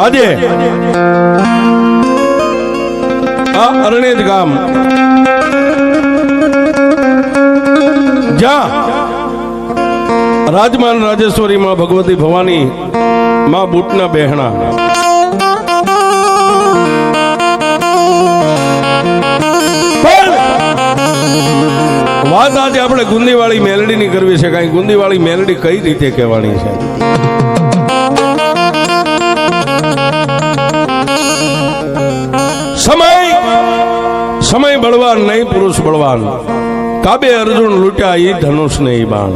આજે આ અરણેજ ગામ જ્યાં રાજમાન રાજેશ્વરી માં ભગવતી ભવાની માં બુટના બહેણા વાત આજે આપણે ગુંદીવાળી મેલડી ની કરવી છે. કઈ ગુંદીવાળી મેલડી કઈ રીતે કહેવાની છે? સમય બળવાન નહીં, પુરુષ બળવાન. કાબે અર્જુન લૂટ્યા ઈ ધનુષ ને ઈ બાણ.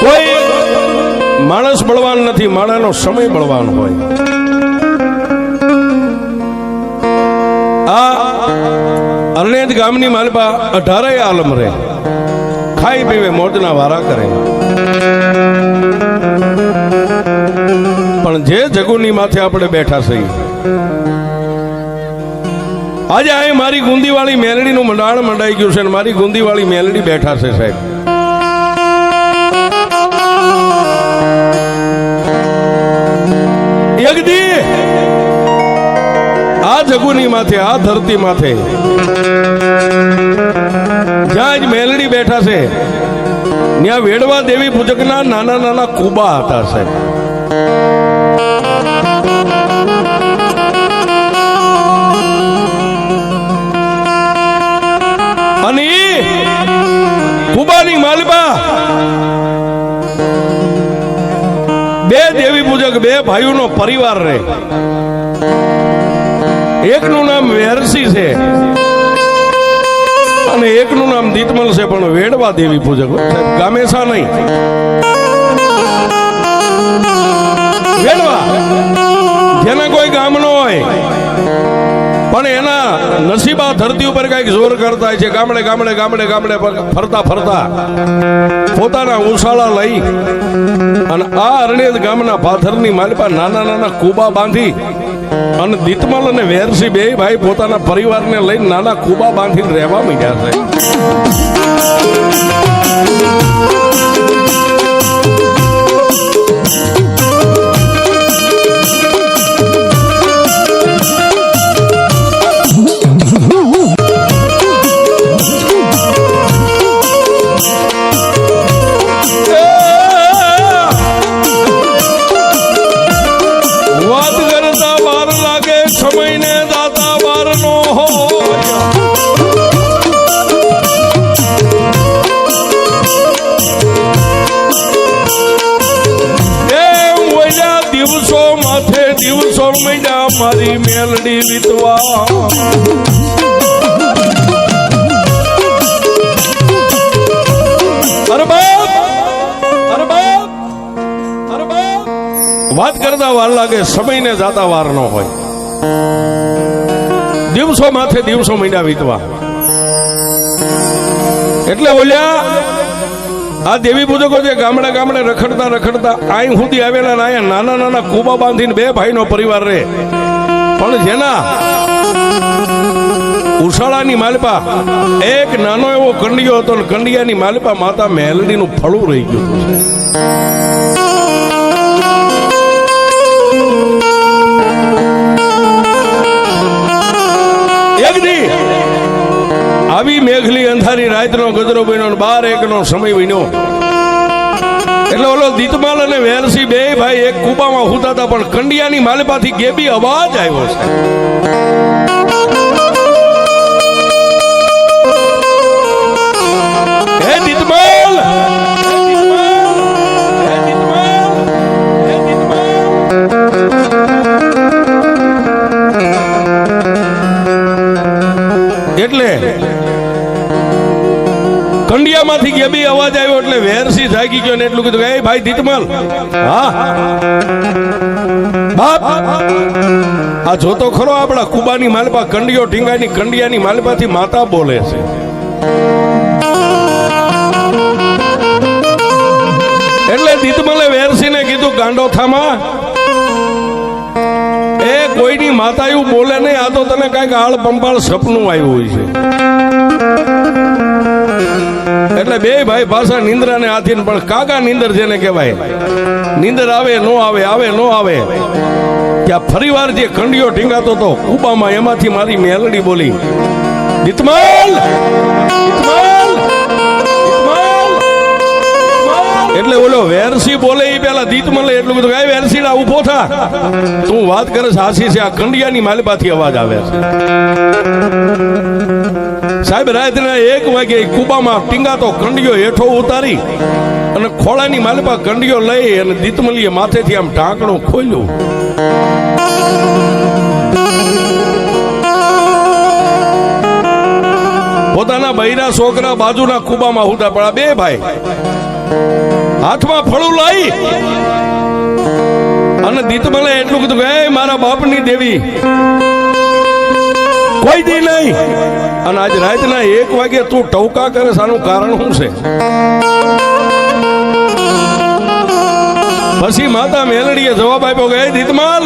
કોઈ માણસ બળવાન નથી, માણસનો સમય બળવાન હોય. આ અરણેજ ગામની માલપા 18 આલમ રે, ખાઈ પીવે મોજના વારા કરે. પણ જે જગુની માથે આપણે બેઠા છીએ આજે અહીં મારી ગુંદીવાળી મેલડીનું મંડાણ મંડાઈ ગયું છે અને મારી ગુંદીવાળી મેલડી બેઠા છે સાહેબ. યગદી આ જગુની માથે, આ ધરતી માથે જ્યાં જ મેલડી બેઠા છે ત્યાં વેડવા દેવી પૂજકના નાના નાના કુબા હતા સાહેબ. અને કુબાની માલપા બે દેવી પૂજક, બે ભાઈઓનો પરિવાર રહે. એકનું નામ વેરસી છે અને એકનું નામ દીતમલ છે, પણ વેડવા દેવી પૂજક ગામેસા નહીં, વેડવા. જેના કોઈ ગામ નો હોય પણ એના નસીબા ધરતી ઉપર કઈક જોર કરતા છે. ગામડે ગામડે ગામડે ગામડે ફરતા ફરતા પોતાના ઉછાળા લઈ અને આ અરણેજ ગામના પાથરની માલપા નાના નાના કુબા બાંધી અને દીતમલ અને વેરસી બે ભાઈ પોતાના પરિવારને લઈને નાના કુબા બાંધીને રહેવા માંડ્યા છે. દિવસો મહિના મારી મેલડી વીતવા. વાત કરતા વાર લાગે, સમય ને જાતા વાર ન હોય. દિવસો માથે દિવસો મહિના વીતવા. એટલે બોલ્યા આ દેવી પૂજકો જે ગામડે ગામડે રખડતા રખડતા અહીં સુધી આવેલા ને અહીંયા નાના નાના કુબા બાંધીને બે ભાઈનો પરિવાર રહે. પણ જેના ઉષાળાની માલપા એક નાનો એવો કંડિયો હતો ને કંડિયાની માલપા માતા મેલડીનું ફળું રહી ગયું હતું. આવી મેઘલી અંધારી રાતનો ગજરો બન્યો, 12-1 સમય બન્યો. એટલે ઓલો દીતમાલ અને વેરસી બે ભાઈ એક કુબામાં હુતા હતા, પણ કંડિયાની માલપાથી ગેબી અવાજ આવ્યો છે. હે દીતમાલ, એટલે કંડિયામાંથી ગેબી અવાજ આવ્યો એટલે વેરસી જાગી ગયો ને એટલું કીધું, એ ભાઈ દીતમલ, હા બાપ, આ જોતો ખરો આપણા કુબાની માલપા કંડિયો ઢીંગાની કંડિયાની માલપાથી માતા બોલે છે. એટલે દીતમલે વેરસીને કીધું, ગાંડો થામા, એ કોઈની માતા એવું બોલે નહીં, આ તો તને કઈક આળ પંપાળ સપનું આવ્યું હોય છે. એટલે બે ભાઈ પાછા નિંદ્રા ને આથી, પણ કાકા નિંદર જેને કહેવાય, નિંદર આવે નો આવે, આવે નો આવે, ત્યાં ફરીવાર જે કંડિયો ઢીંગાતો હતો કુબામાં, એમાંથી મારી મેલડી બોલી, દીતમાલ, દીતમાલ, દીતમાલ. એટલે ઓલો વેરસી બોલે એ પેલા દીતમલે એટલું બધું, એ વેરસીડા ઉભો થા, તું વાત કરે સાચી છે, આ કંડિયાની માલપાથી અવાજ આવે છે. સાહેબ રાત્રના 1 વાગે કુબામાં ટીંગાતો કંડિયો હેઠો ઉતારી અને ખોળાની માલપા કંડિયો લઈ અને દીતમલીએ માથેથી આમ ઢાંકણું ખોલ્યું. પોતાના બૈરા છોકરા બાજુના કુબામાં હુતા પડ્યા, 2 ભાઈ હાથમાં ફળું લાવી અને દીતમલે એટલું કીધું કે મારા બાપની દેવી કોઈ દી નહીં, અને આજ રાતના 1 વાગે તું ટવકા કરે, આનું કારણ શું છે? પછી માતા મેલડીએ જવાબ આપ્યો કે દીતમાલ,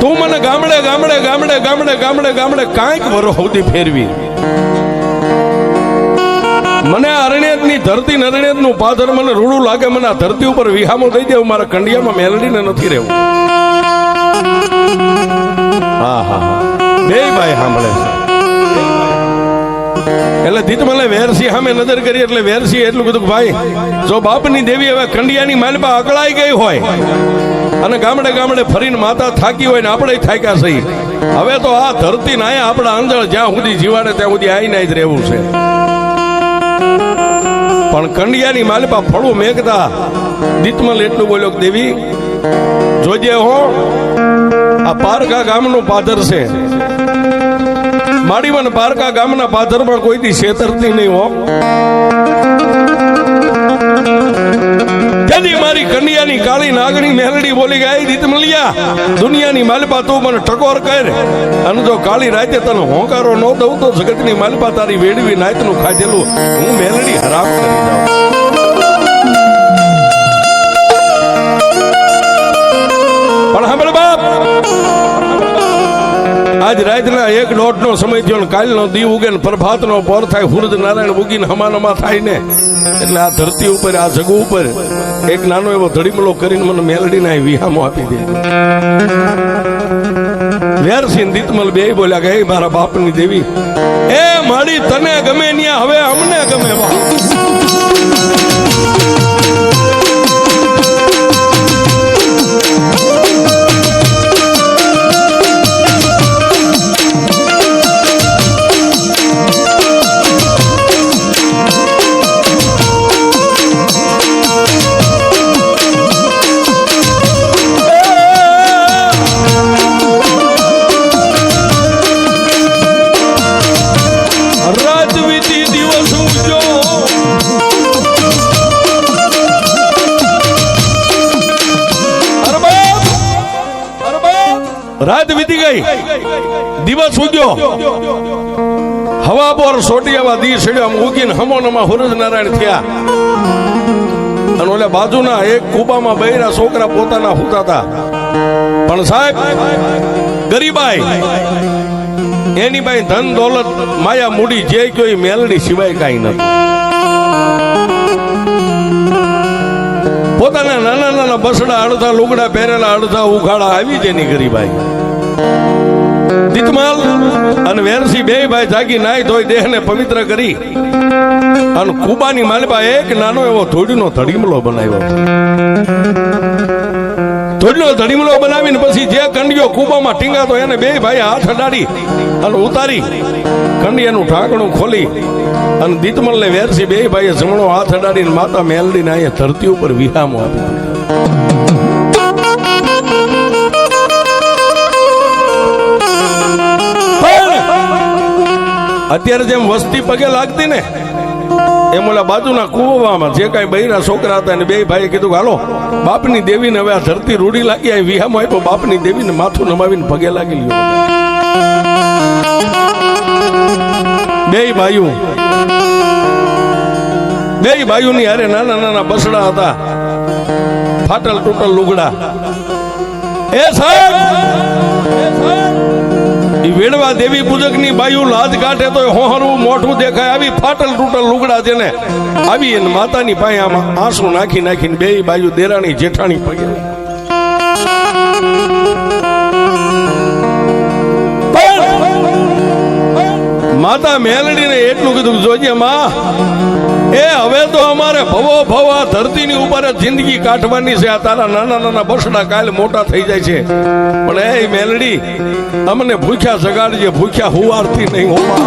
તું મને ગામડે ગામડે ગામડે ગામડે ગામડે ગામડે કાંઈક વરો સુધી ફેરવી, મને અરણ્યની ધરતી અરણ્યત નું પાદર મને રૂડું લાગે, મને આ ધરતી ઉપર વિહામો દઈ દેવું, મારા કંડિયામાં મેલડીને નથી રહેવું. હા હા હા, 2 ભાઈ સાંભળે છે. એટલે દીતમલે વેરસી સામે નજર કરી એટલે વેરસી એટલું કીધું, ભાઈ જો બાપની દેવી હવે કંડિયાની માલપા અકળાઈ ગઈ હોય અને ગામડે ગામડે ફરીને માતા થાકી હોય ને આપણે થાક્યા સહી, હવે તો આ ધરતી ના આપણા અંજળ જ્યાં સુધી જીવાડે ત્યાં સુધી આઈને જ રહેવું છે. પણ કંડિયાની માલપા ફળું મેઘતા દીતમલ એટલું બોલ્યો, દેવી જોજે હો, આ પારકા ગામનું પાદર છે, માડીવન પારકા ગામના પાદરમાં કોઈ દી છેતરતી નહીં હો. કદી મારી કન્યાની કાળી નાગણી મેલડી બોલી ગઈ, દીતમલિયા દુનિયાની માલપા તું મને ટકોર કર, અને જો કાળી રાતે તને હોંકારો ન દઉં તો જગતની માલપા તારી વેડવી નાતનું ખાધેલું હું મેલડી હરામ કરી જાઉં. પણ સાંભળ બાપ, આજ રાતના 1:30 નો સમય થયો, કાલનો દી ઉગે ને પ્રભાતનો પોર થાય, સૂરજ નારાયણ ઉગીને હમાનમાં થાય ને, એટલે આ ધરતી ઉપર આ જગ ઉપર એક નાનો એવો ધડીમલો કરીને મને મેલડીના વિહામો આપી દે. વેરસિંહ દીતમલ 2 બોલ્યા કે મારા બાપની દેવી, એ માડી તને ગમે ન્યા હવે અમને ગમે બાપ. રાત વીતી ગઈ, દિવસ ઉગ્યો, હવા બોર સોટિયાવા દી છેડ્યો, ઉગીને હમોનમાં સૂરજ નારાયણ થયા. અને ઓલા બાજુના એક કુબામાં બૈરા છોકરા પોતાના હુતા હતા. પણ સાહેબ ગરીબાઈ એની ભાઈ ધન દોલત માયા મૂડી જે કોઈ મેલડી સિવાય કાંઈ નથી. પોતાના નાના નાના બસડા, અડધા લુગડા પહેરેલા, અડધા ઉઘાડા, આવી જ એની ગરીબાઈ. દીતમાલ અને વેરસી 2 ભાઈ જાગી નાઈ ધોઈ દેહને પવિત્ર કરી અને કુબાની માલપા એક નાનો એવો ધોડીનો ધડીમલો બનાવ્યો. ધોડીનો ધડીમલો બનાવીને પછી જે કંડિયો કુબામાં ટીંગાતો એને 2 ભાઈ હાથ અડાડી અને ઉતારી કંડિયાનું ઢાંકણું ખોલી અને દીતમલને વેરસી 2 ભાઈએ જમણો હાથ અડાડીને માતા મેલડીને અહીંયા ધરતી ઉપર વિહામો આપી દીધો. અત્યારે જેમ વસ્તી પગે લાગતી ને એમ ઓલા બાજુના કુવામાં જે કઈ બૈરા છોકરા હતા ને 2 ભાઈએ કીધું હાલો બાપની દેવીને હવે આ ધરતી રૂડી લાગી, આ વિહામો આપ્યો, બાપની દેવીને માથું નમાવીને પગે લાગી લ્યો. 2 ભાઈઓની હારે નાના નાના બસડા હતા, ફાટલ તૂટલ લુગડા. એ સાહેબ વેડવા દેવી પૂજક ની બાયુ લાજ કાઢે તો હોહરવું મોઢું દેખાય, આવી ફાટલ તૂટલ લુગડા છે ને આવી માતાની પાસે આમાં આંસુ નાખી નાખીને 2 બાયુ દેરાણી જેઠાણી પગે માતા મેલડીને એટલું કીધું જોજે માં, એ હવે તો અમારે ભવો ભવ આ ધરતીની ઉપર જિંદગી કાઢવાની છે. આ તારા નાના નાના બસડા કાલે મોટા થઈ જાય છે, પણ એ મેલડી અમને ભૂખ્યા જગાડજે, ભૂખ્યા હુવારતી નહીં હોવા.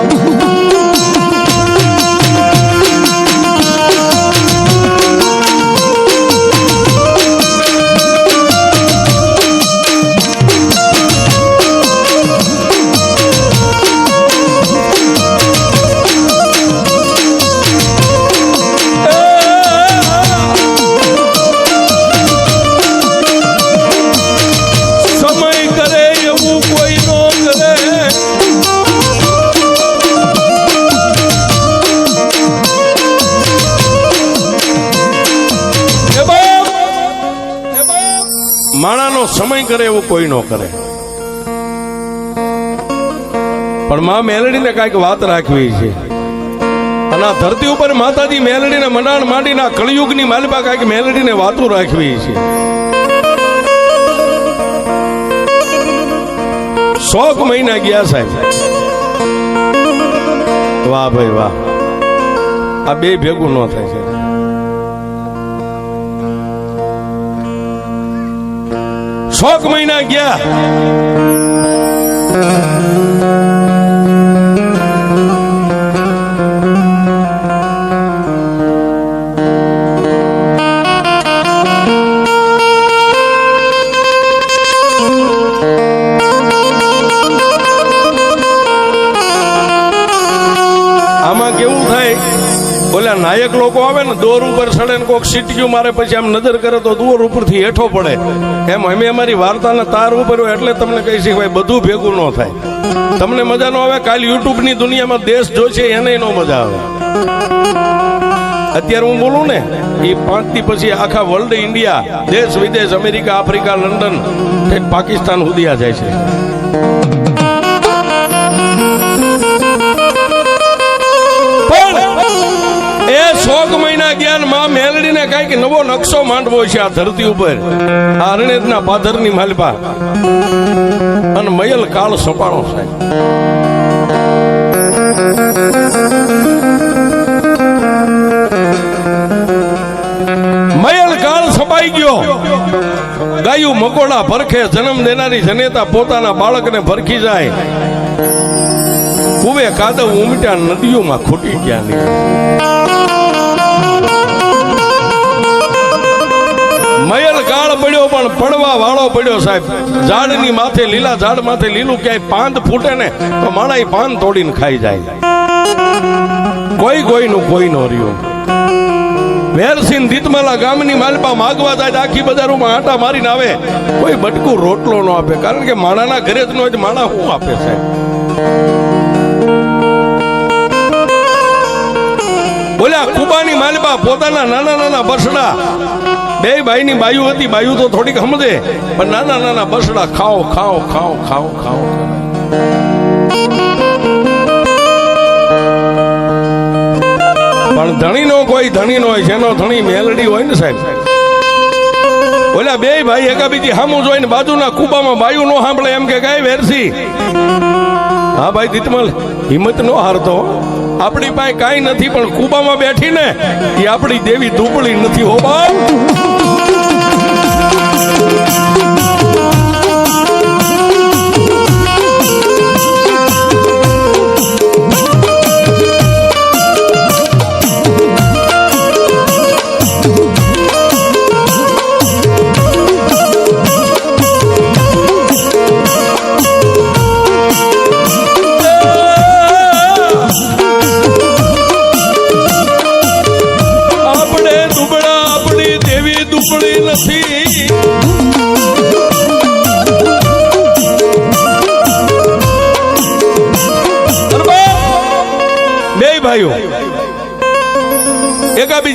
માણાનો સમય કરે એવું કોઈ ન કરે, પણ માં મેલડીને કઈક વાત રાખવી છે. અને આ ધરતી ઉપર માતાજી મેલડીને મંડાણ માંડીને કળિયુગની માલિકા કઈક મેલડીને વાતો રાખવી છે. 100 મહિના ગયા સાહેબ. વાહ ભાઈ વાહ, આ બે ભેગું ન થાય છે. શોક મહિના ગયા. આમાં કેવું થાય, ઓલા નાયક લોકો આવે ને દોર ઉપર ચડે ને કોક સીટીયું મારે, પછી આમ નજર કરે તો દોર ઉપરથી હેઠો પડે. એમ અમે અમારી વાર્તાના તાર ઉપર એટલે તમને કહી છે ભાઈ બધું ભેગું ન થાય. તમને મજા ન આવે, કાલ યુટ્યુબની દુનિયામાં દેશ જોશે એને ન મજા આવે. અત્યારે હું બોલું ને એ 5 દી પછી આખા વર્લ્ડ, ઇન્ડિયા, દેશ વિદેશ, અમેરિકા, આફ્રિકા, લંડન, પાકિસ્તાન સુધી આ જાય છે. એ 100 મહિના ગયા માં મેલડીને કઈક નવો નકશો માંડવો છે આ ધરતી ઉપર. આ અરણેજના પાદરની માલપા અને મયલ કાળ સપાણો સાહેબ. મયલ કાળ સપાઈ ગયો. ગાયું મકોડા ભરખે, જન્મ દેનારી જનેતા પોતાના બાળકને ભરખી જાય. કુવે કાદવ ઉમટ્યા, નદીઓમાં ખૂટી ગયા નહીં. મયલ કાળ પડ્યો પણ પડવા વાળો પડ્યો સાહેબ. ઝાડની માથે, લીલા ઝાડ માથે લીલું ક્યાંય પાંદ ફૂટે ને તો માણા એ પાન તોડીને ખાઈ જાય. કોઈનું કોઈ નો રહ્યું. વેરસિંહ દીતમાલા ગામની માલપા માગવા જાય, આખી બજારોમાં આટા મારીને આવે, કોઈ બટકું રોટલો ન આપે. કારણ કે માણાના ઘરે જ ન હોય, માણા શું આપે સાહેબ? બોલ્યા કુબાની માલપા પોતાના નાના નાના બસડા, બે ભાઈની બાયુ હતી, બાયુ તો થોડીક સમજે, પણ નાના નાના બસડા ખાઓ ખાઓ ખાઓ ખાઓ ખાઓ. પણ ધણીનો કોઈ ધણી નો હોય, જેનો ધણી મેલડી હોય ને સાહેબ. ઓલા બે ભાઈ એકાબીજી સામું જોઈને બાજુના કુબામાં બાયુ નો સાંભળે, એમ કે ગાય વેરસી. હા ભાઈ દીતમલ, હિંમત નો હારતો. આપણી પાસે કાંઈ નથી, પણ કુબામાં બેઠી ને એ આપણી દેવી દુબળી નથી હો બાપ.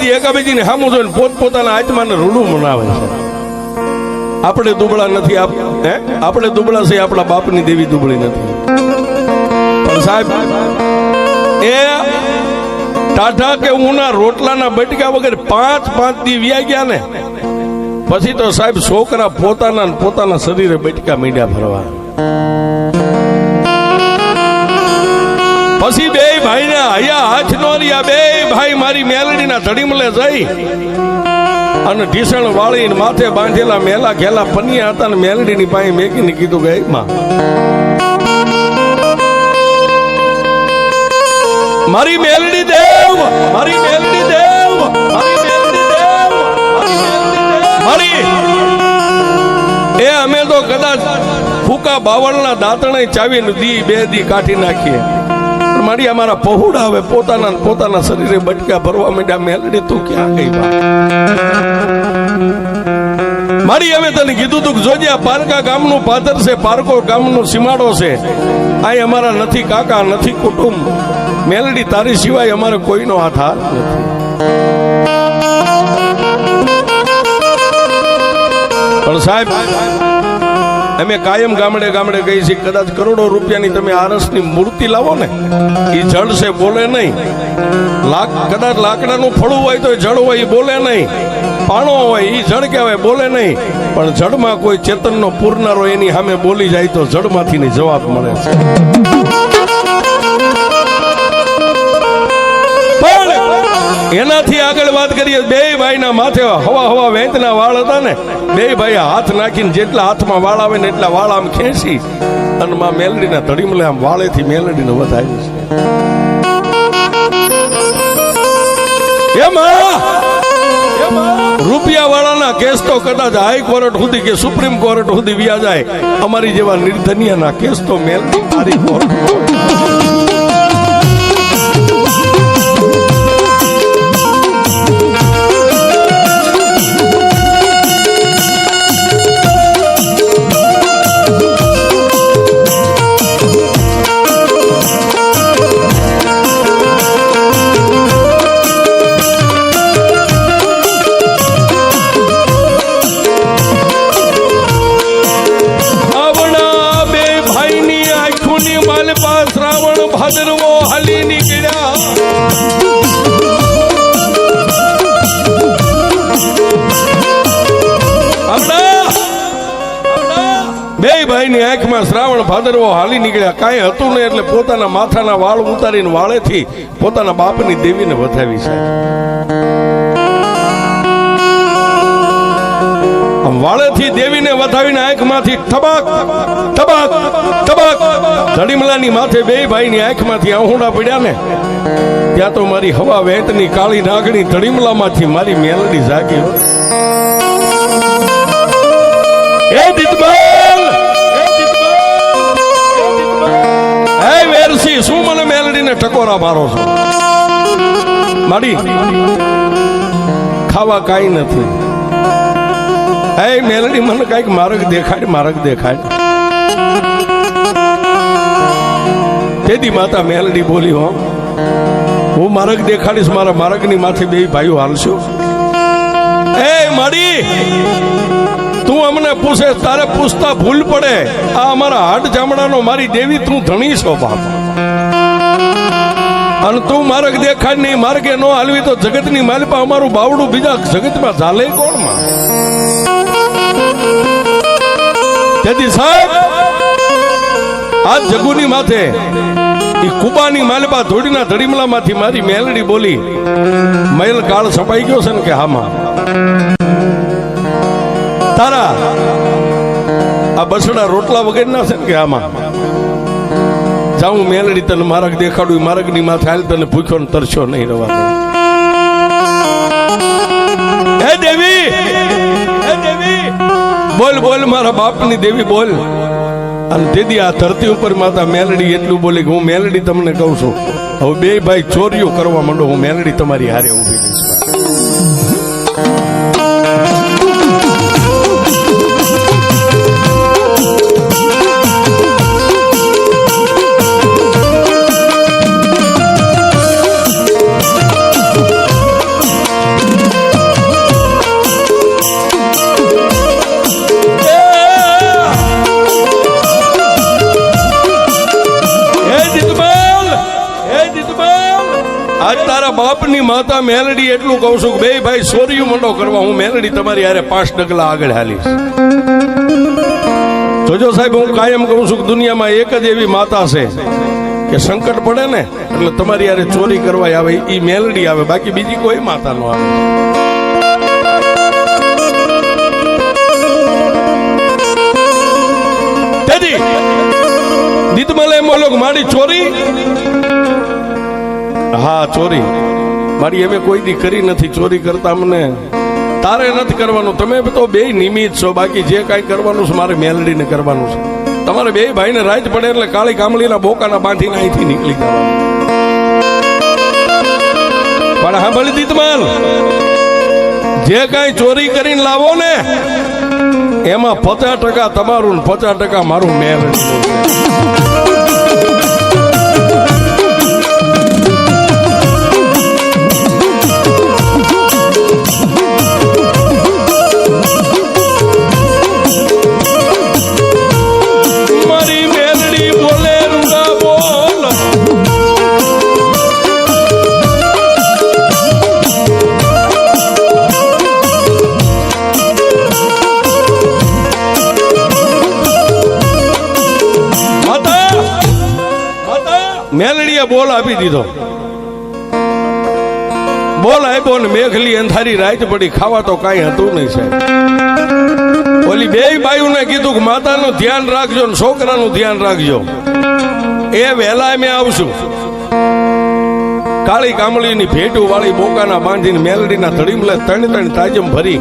એકાબીજીને સામું જોઈને પોતપોતાના આત્માને રૂડું મનાવે છે. આપણે દુબળા નથી, આપણે દુબળા છે, આપણા બાપની દેવી દુબળી નથી. પણ સાહેબ એ ટાઢા કે ઊના રોટલાના બટકા વગર 5 દી વ્યા ગયા ને પછી તો સાહેબ છોકરા પોતાના શરીરે બટકા મીંડ્યા ભરવા. પછી બે ભાઈ ને હૈયા હાથ નો રહ્યા, બે ભાઈ મારી મેલડીના ધડીમલે જઈ અને ઢીસણ વાળીને માથે બાંધેલા મેલા ઘેલા પનિયા હતા ને મેલડીની પાસે મેકીને કીધું કે માં મારી મેલડી દેવ, મારી મેલડી દેવ, મારી મેલડી દેવ, મારી એ અમે તો કદાચ ફૂકા બાવળના દાંતણે ચાવીને દી બે દી કાઢી નાખીએ, મારી અમારા પહોળા હવે પોતાના શરીરે બટકા ભરવા માંડ્યા. મેલડી તું ક્યાં ગઈ મારી? અમે તને કીધું તું જોજે આ પારકા ગામનું પાદર છે, પારકો ગામનો સીમાડો છે, આ અમારા નથી કાકા નથી કુટુંબ. મેલડી તારી સિવાય અમારે કોઈનો હાથ નથી. પણ સાહેબ અમે કાયમ ગામડે ગામડે ગઈ છીએ, કદાચ કરોડો રૂપિયાની તમે આરસની મૂર્તિ લાવો ને એ જળ છે, બોલે નહીં. કદાચ લાકડાનું ફળું હોય તો જળ હોય, એ બોલે નહીં. પાણો હોય એ જળ કહેવાય, બોલે નહીં. પણ જળમાં કોઈ ચેતનનો પૂરનારો એની સામે બોલી જાય તો જળમાંથી જવાબ મળે છે. એનાથી આગળ વાત કરીએ, બે ભાઈના માથે હવા વેંતના વાળ હતા ને, બે ભાઈ હાથ નાખીને જેટલા હાથમાં વાળ આવે ને એટલા વાળ આમ ખેંચી અને માં મેલડીના ધડીમલે આમ વાળેથી મેલડીને વધાવી છે. રૂપિયા વાળાના કેસ તો કદાચ હાઈકોર્ટ સુધી કે સુપ્રીમ કોર્ટ સુધી વ્યા જાય, અમારી જેવા નિર્ધનિયાના કેસ તો મેલડી તારી કોર્ટ. ભાદરવો હાલી નીકળ્યા, બે ભાઈની આંખમાં શ્રાવણ ભાદરવો હાલી નીકળ્યા. કાંઈ હતું નહીં એટલે પોતાના માથાના વાળ ઉતારીને વાળેથી પોતાના બાપની દેવીને વધાવી છે. વાળેથી દેવીને વધાવીને આંખમાંથી ટબાક ટબાક ટબાક ધડીમલાની માથે બે ભાઈની આંખમાંથી આહુડા પડ્યા ને, ત્યાં તો મારી હવા વેંતની કાળી નાગણી ધડીમલામાંથી મારી મેલડી જાગી. હે દીતબાલ, હે વેરસી, શું મને મેલડીને ટકોરા મારો છો? મારી ખાવા કાંઈ નથી. હે મેલડી મને કઈક માર્ગ દેખાડ, માર્ગ દેખાડ. તેથી માતા મેલડી બોલી, હો હું માર્ગ દેખાડીશ, મારા માર્ગની માથે બે ભાઈઓ હાલશો. એ માડી તું અમને પૂછે, તારે પૂછતા ભૂલ પડે. આ અમારા હાડ ચામડાનો મારી દેવી તું ધણી છો બાપ, અને તું માર્ગ દેખાડ નહીં, માર્ગે નો હાલવી તો જગતની માલપા અમારું બાવડું બીજા જગતમાં ચાલે કોણમાં? તેથી સાહેબ આ જગુની માથે એ કુબાની માલપા ધોડીના ધડીમલામાંથી મારી મેલડી બોલી, મૈલ કાળ સપાઈ ગયો છે ને કે હામાં તારા આ બસડા રોટલા વગેરેના છે ને કે આમાં જાઉં મેલડી તને માર્ગ દેખાડું, માર્ગની માથે હાલ તને ભૂખ્યો ને તરસ્યો નહીં રવા. હે દેવી, હે દેવી બોલ બોલ, મારા બાપની દેવી બોલ. અને તેથી આ ધરતી ઉપર માતા મેલડી એટલું બોલી કે હું મેલડી તમને કહું છું, હવે બે ભાઈ ચોરીઓ કરવા માંડો, હું મેલડી તમારી હારે ઊભી રહીશ. આજ તારા બાપની માતા મેલડી એટલું કહું છું કે બે ભાઈ સોરીયું મંડો કરવા, હું મેલડી તમારી હારે 5 ડગલા આગળ હાલીશ. જોજો સાહેબ, હું કાયમ કહું છું કે દુનિયામાં એક જ એવી માતા છે કે સંકટ પડે ને એટલે તમારી યારે ચોરી કરવા આવે એ મેલડી આવે, બાકી બીજી કોઈ માતા નો આવે. દીતમલ એમ બોલો મારી ચોરી, હા ચોરી મારી અમે કોઈ દી કરી નથી. ચોરી કરતા મને તારે નથી કરવાનું, તમે તો બે નિમિત્ત છો, બાકી જે કાંઈ કરવાનું છે મારે મેલડીને કરવાનું છે. તમારે બે ભાઈને રાત પડે એટલે કાળી કામલીના બોકાના બાંધીને અહીંથી નીકળી જવાનું. પણ હા ભલે દીતમલ, જે કાંઈ ચોરી કરીને લાવો ને એમાં 50% તમારું ને 50% મારું મેલડી. મેલડીએ બોલ આપી દીધો, બોલ આપ્યો ને મેઘલી અંધારી રાત પડી, ખાવા તો કાંઈ હતું નહીં સાહેબ. ઓલી બે બાયુને કીધું કે માતાનું ધ્યાન રાખજો ને છોકરાનું ધ્યાન રાખજો, એ વહેલા અમે આવશું. કાળી કામળીની ભેટું વાળી બોકાના બાંધીને મેલડીના ધડીમલે 3 તાજમ ભરી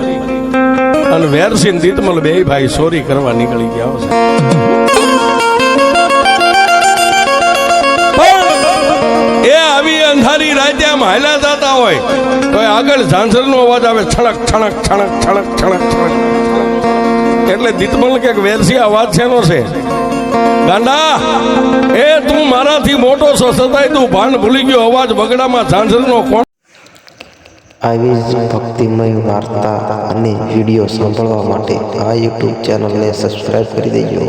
અને વેરસીન દીતમલ બે ભાઈ ચોરી કરવા નીકળી ગયા છે. એ આવી અંધારી રાતે આમ હાલ્યા જતા હોય તો આગળ ઝાંઝરનો અવાજ આવે, છણક છણક છણક છણક છણક છણક. એટલે દીતમલ કે વેરસી અવાજ શેનો છે? ગાંડા, એ તું મારાથી મોટો છો છતાંય તું ભાન ભૂલી ગયો, અવાજ બગડામાં ઝાંઝરનો કોણ? આવી જ ભક્તિમય વાર્તા અને વિડીયો સાંભળવા માટે આ યુટ્યુબ ચેનલને સબસ્ક્રાઈબ કરી દેજો.